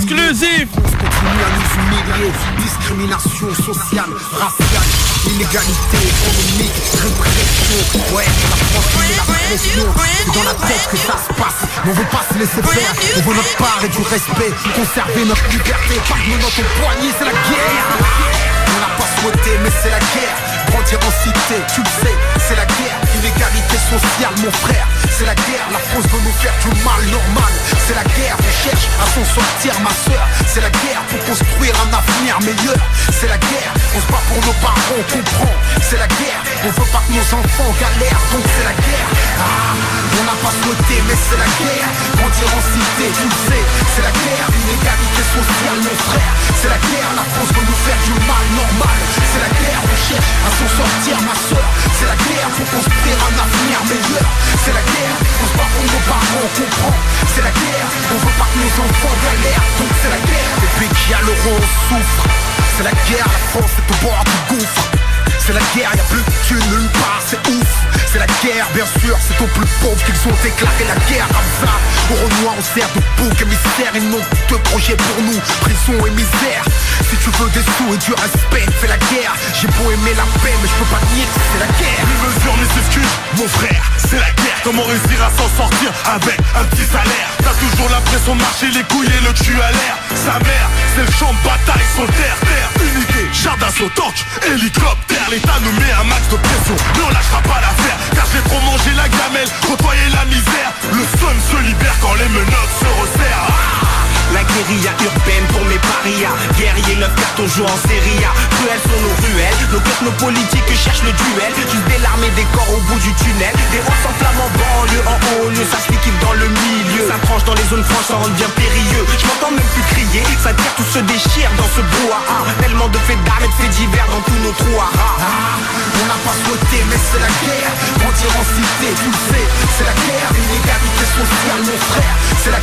exclusif. On continue à nous humilier. Discrimination sociale, raciale, inégalité économique, répression. Ouais, la France met la pression. C'est dans la tête que ça se passe. Mais on veut pas se laisser faire. On veut notre part et du respect. Conserver notre liberté. Pas de notre poignée, c'est la guerre. On n'a pas souhaité, mais c'est la guerre. Grandir en cité, tu le sais, c'est la guerre. Inégalité sociale, mon frère, c'est la guerre. La France veut nous faire du mal normal. C'est la guerre, on cherche à s'en sortir, ma soeur. C'est la guerre pour construire un avenir meilleur. C'est la guerre, on se bat pour nos parents, on comprend. C'est la guerre, on veut pas que nos enfants galèrent. Donc c'est la guerre. On n'a pas souhaité, mais c'est la guerre. Grandir en cité, tu le sais, c'est la guerre. Inégalité sociale, mon frère, c'est la guerre. La France veut nous faire du mal normal. C'est la guerre, on cherche à s'en sortir, ma soeur. C'est la guerre pour construire un avenir meilleur. C'est la guerre, on se bat pour nos parents, on comprend. C'est la guerre, on veut pas que nos enfants galèrent. Donc c'est la guerre, les pays qui a l'euro on souffre. C'est la guerre, la France est au bord du gouffre. C'est la guerre, y'a plus de thunes nulle part, c'est ouf. C'est la guerre, bien sûr, c'est aux plus pauvres qu'ils ont déclaré la guerre comme ça. Au Renoir, on sert de bouc émissaire. Ils n'ont que deux projets pour nous, prison et misère. Si tu veux des sous et du respect, fais la guerre. J'ai beau aimer la paix, mais je peux pas nier que c'est la guerre. Mes mesures, mes excuses, mon frère, c'est la guerre. Comment réussir à s'en sortir avec un petit salaire? T'as toujours l'impression de marcher les couilles et le cul à l'air. Sa mère, c'est le champ de bataille, son terre, unité, char d'assaut, tank, hélicoptère. L'État nous met un max de pression, mais on lâchera pas l'affaire. Car j'ai trop mangé la gamelle, côtoyer la misère. Le son se libère quand les menottes se resserrent. La guérilla urbaine pour mes parias. Guerriers 9 cartons jouent en série A. Cruelles sont nos ruelles, nos technopolitiques cherchent le duel. Juste des larmes et des corps au bout du tunnel. Des roses s'enflamment en banlieue, en haut lieu. Ça se liquide dans le milieu. Ça tranche dans les zones franches, ça rend bien périlleux. Je m'entends même plus crier, ça tire, tout se déchire dans ce brouhaha. Tellement de faits d'armes et de faits divers dans tous nos trous à rats. On n'a pas souhaité, mais c'est la guerre. Grandir en cité, tu le sais, c'est la guerre. Inégalité sociale, mon frère, c'est la